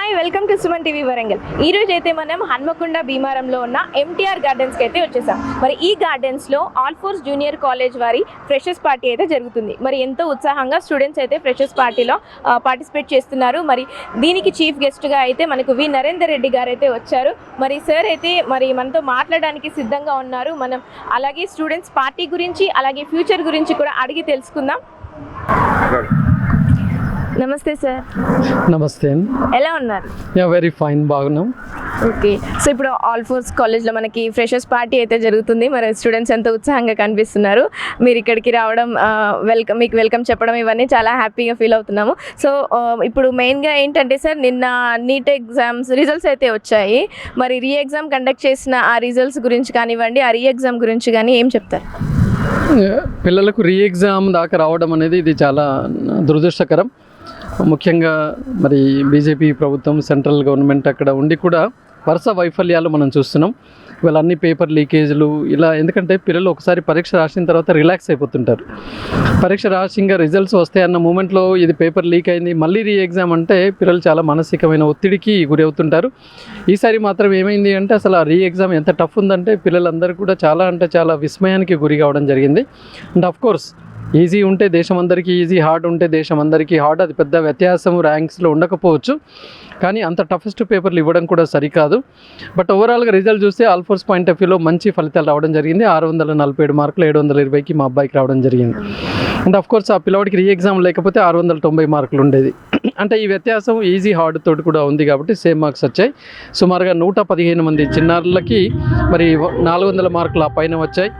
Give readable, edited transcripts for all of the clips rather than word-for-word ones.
Hi, welcome to Suman TV Warangal. ఈ రోజు అయితే మనం హన్మకొండ భీమారంలో ఉన్న ఎంటీఆర్ గార్డెన్స్కి అయితే వచ్చేసాం. మరి ఈ గార్డెన్స్లో ఆల్ ఫోర్స్ జూనియర్ కాలేజ్ వారి ఫ్రెషర్స్ పార్టీ అయితే జరుగుతుంది. మరి ఎంతో ఉత్సాహంగా స్టూడెంట్స్ అయితే ఫ్రెషర్స్ పార్టీలో పార్టిసిపేట్ చేస్తున్నారు. మరి దీనికి చీఫ్ గెస్ట్గా అయితే మనకు వి నరేందర్ రెడ్డి గారు అయితే వచ్చారు. మరి సార్ అయితే మరి మనతో మాట్లాడడానికి సిద్ధంగా ఉన్నారు. మనం అలాగే స్టూడెంట్స్ పార్టీ గురించి అలాగే ఫ్యూచర్ గురించి కూడా అడిగి తెలుసుకుందాం. నమస్తే సార్. నమస్తే. ఎలా ఉన్నారు? వెరీ ఫైన్, బాగున్నాం. ఓకే, సో ఇప్పుడు ఆల్ ఫోర్స్ కాలేజ్లో మనకి ఫ్రెషర్స్ పార్టీ అయితే జరుగుతుంది. మరి స్టూడెంట్స్ ఎంతో ఉత్సాహంగా కనిపిస్తున్నారు. మీరు ఇక్కడికి రావడం, మీకు వెల్కమ్ చెప్పడం, ఇవన్నీ చాలా హ్యాపీగా ఫీల్ అవుతున్నాము. సో ఇప్పుడు మెయిన్గా ఏంటంటే సార్, నిన్న నీట్ ఎగ్జామ్స్ రిజల్ట్స్ అయితే వచ్చాయి. మరి రీ ఎగ్జామ్ కండక్ట్ చేసిన ఆ రిజల్ట్స్ గురించి కానివ్వండి, ఆ రీ ఎగ్జామ్ గురించి కానీ ఏం చెప్తారు? పిల్లలకు రీ ఎగ్జామ్ దాకా రావడం అనేది ఇది చాలా దురదృష్టకరం. ముఖ్యంగా మరి బీజేపీ ప్రభుత్వం, సెంట్రల్ గవర్నమెంట్ అక్కడ ఉండి కూడా వరుస వైఫల్యాలు మనం చూస్తున్నాం. ఇవాళ అన్ని పేపర్ లీకేజ్లు ఇలా, ఎందుకంటే పిల్లలు ఒకసారి పరీక్ష రాసిన తర్వాత రిలాక్స్ అయిపోతుంటారు. పరీక్ష రాసింగా రిజల్ట్స్ వస్తాయి అన్న మూమెంట్లో ఇది పేపర్ లీక్ అయింది, మళ్ళీ రీ ఎగ్జామ్ అంటే పిల్లలు చాలా మానసికమైన ఒత్తిడికి గురి అవుతుంటారు. ఈసారి మాత్రం ఏమైంది అంటే అసలు ఆ రీ ఎగ్జామ్ ఎంత టఫ్ ఉందంటే పిల్లలందరూ కూడా చాలా విస్మయానికి గురి కావడం జరిగింది. అండ్ ఆఫ్ కోర్స్ ఈజీ ఉంటే దేశం అందరికీ ఈజీ, హార్డ్ ఉంటే దేశం అందరికీ హార్డ్. అది పెద్ద వ్యత్యాసం ర్యాంక్స్లో ఉండకపోవచ్చు, కానీ అంత టఫెస్ట్ పేపర్లు ఇవ్వడం కూడా సరికాదు. బట్ ఓవరాల్గా రిజల్ట్ చూస్తే ఆల్ ఫోర్స్ పాయింట్ ఆఫ్ వ్యూలో మంచి ఫలితాలు రావడం జరిగింది. 647 మార్కులు 720కి మా అబ్బాయికి రావడం జరిగింది. అండ్ ఆఫ్ కోర్స్ ఆ పిల్లవాడికి రీ ఎగ్జామ్ లేకపోతే 690 మార్కులు ఉండేది. అంటే ఈ వ్యత్యాసం ఈజీ హార్డ్ తోటి కూడా ఉంది కాబట్టి సేమ్ మార్క్స్ వచ్చాయి. సుమారుగా 115 మంది చిన్నారులకి మరి 400 మార్కులు ఆ పైన వచ్చాయి.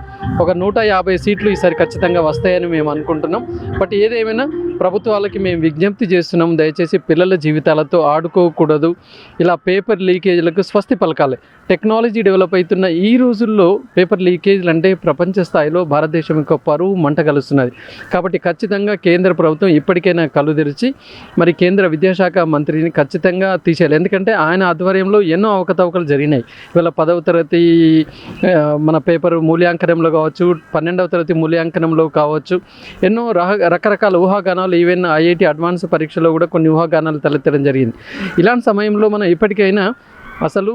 ఒక 150 సీట్లు ఈసారి ఖచ్చితంగా వస్తాయని మేము అనుకుంటున్నాం. బట్ ఏదేమైనా ప్రభుత్వాలకి మేము విజ్ఞప్తి చేస్తున్నాం, దయచేసి పిల్లల జీవితాలతో ఆడుకోకూడదు. ఇలా పేపర్ లీకేజీలకు స్వస్తి పలకాలి. టెక్నాలజీ డెవలప్ అవుతున్న ఈ రోజుల్లో పేపర్ లీకేజీలు అంటే ప్రపంచ స్థాయిలో భారతదేశం యొక్క పరువు మంట కలుస్తున్నది. కాబట్టి ఖచ్చితంగా కేంద్ర ప్రభుత్వం ఇప్పటికైనా కళ్ళు తెరిచి మరి కేంద్ర విద్యాశాఖ మంత్రిని ఖచ్చితంగా తీసేయాలి. ఎందుకంటే ఆయన ఆధ్వర్యంలో ఎన్నో అవకతవకలు జరిగినాయి. ఇవాళ 10వ తరగతి మన పేపర్ మూల్యాంకనంలో కావచ్చు, 12వ తరగతి మూల్యాంకనంలో కావచ్చు, ఎన్నో రకరకాల ఊహాగానాలు, ఈవెన్ ఐఐటి అడ్వాన్స్ పరీక్షలో కూడా కొన్ని ఊహాగానాలు తలెత్తడం జరిగింది. ఇలాంటి సమయంలో మనం ఇప్పటికైనా అసలు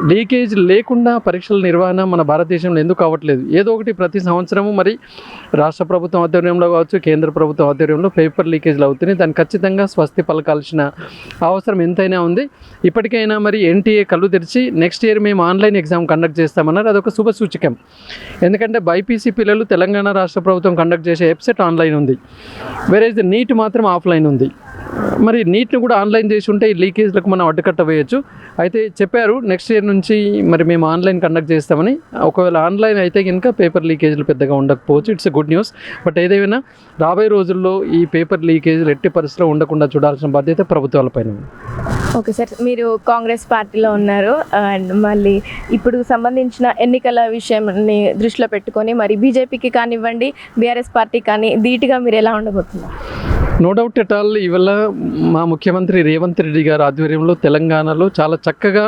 లీకేజ్ లేకుండా పరీక్షల నిర్వహణ మన భారతదేశంలో ఎందుకు అవ్వట్లేదు? ఏదో ఒకటి ప్రతి సంవత్సరము మరి రాష్ట్ర ప్రభుత్వం ఆధ్వర్యంలో కావచ్చు, కేంద్ర ప్రభుత్వం ఆధ్వర్యంలో పేపర్ లీకేజ్లు అవుతున్నాయి. దాన్ని ఖచ్చితంగా స్వస్తి పలకాల్సిన అవసరం ఎంతైనా ఉంది. ఇప్పటికైనా మరి ఎన్టీఏ కళ్ళు తెరిచి నెక్స్ట్ ఇయర్ మేము ఆన్లైన్ ఎగ్జామ్ కండక్ట్ చేస్తామన్నారు. అదొక శుభ సూచకం. ఎందుకంటే బైపీసీ పిల్లలు తెలంగాణ రాష్ట్ర ప్రభుత్వం కండక్ట్ చేసే వెబ్సైట్ ఆన్లైన్ ఉంది, వేరే నీట్ మాత్రం ఆఫ్లైన్ ఉంది. మరి నీట్ని కూడా ఆన్లైన్ చేసి ఉంటే ఈ లీకేజ్లకు మనం అడ్డుకట్ట వేయచ్చు. అయితే చెప్పారు నెక్స్ట్ ఇయర్ నుంచి మరి మేము ఆన్లైన్ కండక్ట్ చేస్తామని. ఒకవేళ ఆన్లైన్ అయితే కనుక పేపర్ లీకేజ్లు పెద్దగా ఉండకపోవచ్చు. It's good news. బట్ ఏదైనా రాబోయే రోజుల్లో ఈ పేపర్ లీకేజ్లు ఎట్టి పరిస్థితిలో ఉండకుండా చూడాల్సిన బాధ్యత ప్రభుత్వాలపైన ఉంది. ఓకే సార్, మీరు కాంగ్రెస్ పార్టీలో ఉన్నారు అండ్ మళ్ళీ ఇప్పుడు సంబంధించిన ఎన్నికల విషయాన్ని దృష్టిలో పెట్టుకొని మరి బీజేపీకి కానివ్వండి, బీఆర్ఎస్ పార్టీ కానీ ధీటుగా మీరు ఎలా ఉండబోతున్నారు? నో డౌట్ ఎట్ ఆల్, ఇవాళ మా ముఖ్యమంత్రి రేవంత్ రెడ్డి గారి ఆధ్వర్యంలో తెలంగాణలో చాలా చక్కగా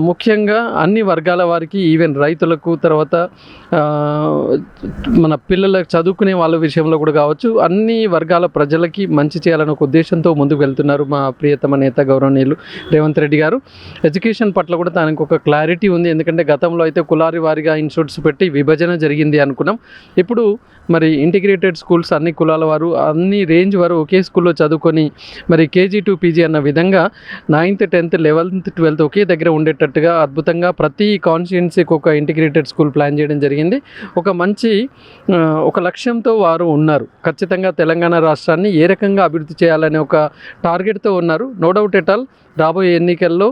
ముఖ్యంగా అన్ని వర్గాల వారికి, ఈవెన్ రైతులకు, తర్వాత మన పిల్లలకు చదువుకునే వాళ్ళ విషయంలో కూడా కావచ్చు, అన్ని వర్గాల ప్రజలకి మంచి చేయాలనే ఒక ఉద్దేశంతో ముందుకు వెళ్తున్నారు మా ప్రియతమ నేత గౌరవనీయులు రేవంత్ రెడ్డి గారు. ఎడ్యుకేషన్ పట్ల కూడా తనకు ఒక క్లారిటీ ఉంది. ఎందుకంటే గతంలో అయితే కులారి వారిగా ఇన్స్టిట్యూట్స్ పెట్టి విభజన జరిగింది అనుకున్నాం. ఇప్పుడు మరి ఇంటిగ్రేటెడ్ స్కూల్స్, అన్ని కులాల వారు, అన్ని రేంజ్ వారు ఒకే స్కూల్లో చదువుకొని మరి KG to PG అన్న విధంగా 9th 10th 11th 12th ఒకే దగ్గర ఉండేటట్టుగా అద్భుతంగా ప్రతి కాన్స్టిట్యుయెన్సీకి ఒక ఇంటిగ్రేటెడ్ స్కూల్ ప్లాన్ చేయడం జరిగింది. ఒక లక్ష్యంతో వారు ఉన్నారు. ఖచ్చితంగా తెలంగాణ రాష్ట్రాన్ని ఏ రకంగా అభివృద్ధి చేయాలనే ఒక టార్గెట్తో ఉన్నారు. నో డౌట్ ఎట్ ఆల్ రాబోయే ఎన్నికల్లో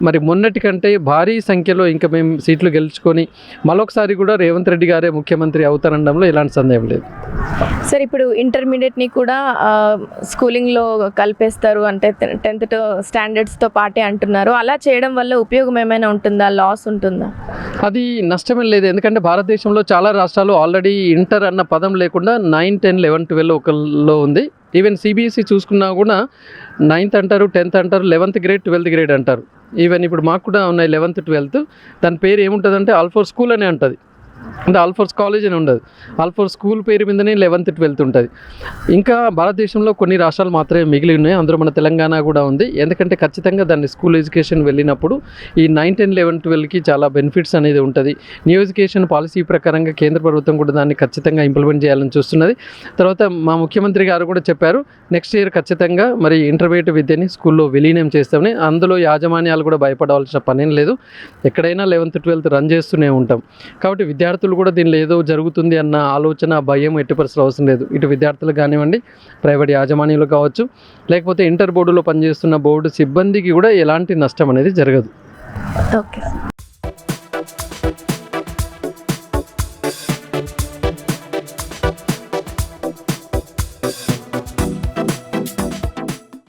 మరి మొన్నటి కంటే భారీ సంఖ్యలో ఇంకా మేము సీట్లు గెలుచుకొని మరొకసారి కూడా రేవంత్ రెడ్డి గారే ముఖ్యమంత్రి అవుతారనడంలో ఎలాంటి సందేహం లేదు. సార్, ఇప్పుడు ఇంటర్మీడియట్ని కూడా స్కూలింగ్లో కలిపేస్తారు, అంటే 10th స్టాండర్డ్స్తో పాటే అంటున్నారు. అలా చేయడం వల్ల ఉపయోగం ఏమైనా ఉంటుందా, లాస్ ఉంటుందా? అది నష్టమే లేదు. ఎందుకంటే భారతదేశంలో చాలా రాష్ట్రాలు ఆల్రెడీ ఇంటర్ అన్న పదం లేకుండా 9, 10, 11, 12 ఒకలో ఉంది. ఈవెన్ CBSE చూసుకున్నా కూడా 9th అంటారు, 10th అంటారు, 11th గ్రేడ్, 12th గ్రేడ్ అంటారు. ఈవెన్ ఇప్పుడు మాకు కూడా ఉన్నాయి 11th 12th. దాని పేరు ఏముంటుందంటే ఆల్ ఫోర్ స్కూల్ అనే ఉంటుంది. అంటే ఆల్ఫోర్స్ కాలేజ్ అని ఉండదు, ఆల్ఫోర్స్ స్కూల్ పేరు మీదనే 11th 12th ఉంటుంది. ఇంకా భారతదేశంలో కొన్ని రాష్ట్రాలు మాత్రమే మిగిలి ఉన్నాయి, అందులో మన తెలంగాణ కూడా ఉంది. ఎందుకంటే ఖచ్చితంగా దాన్ని స్కూల్ ఎడ్యుకేషన్ వెళ్ళినప్పుడు ఈ 9, 10, 11, 12కి చాలా బెనిఫిట్స్ అనేది ఉంటుంది. న్యూ ఎడ్యుకేషన్ పాలసీ ప్రకారంగా కేంద్ర ప్రభుత్వం కూడా దాన్ని ఖచ్చితంగా ఇంప్లిమెంట్ చేయాలని చూస్తున్నది. తర్వాత మా ముఖ్యమంత్రి గారు కూడా చెప్పారు, నెక్స్ట్ ఇయర్ ఖచ్చితంగా మరి ఇంటర్మీడియట్ విద్యని స్కూల్లో విలీనం చేస్తామని. అందులో యాజమాన్యాలు కూడా భయపడవలసిన పనేం లేదు, ఎక్కడైనా 11th 12th రన్ చేస్తూనే ఉంటాం. కాబట్టి విద్యార్థులు కూడా దీనిలో ఏదో జరుగుతుంది అన్న ఆలోచన, భయం ఎట్టి పరిస్థితుల్లో అవసరం లేదు. ఇటు విద్యార్థులు కానివ్వండి, ప్రైవేట్ యాజమాన్యాలు కావచ్చు, లేకపోతే ఇంటర్ బోర్డులో పనిచేస్తున్న బోర్డు సిబ్బందికి కూడా ఎలాంటి నష్టం అనేది జరగదు. ఓకే.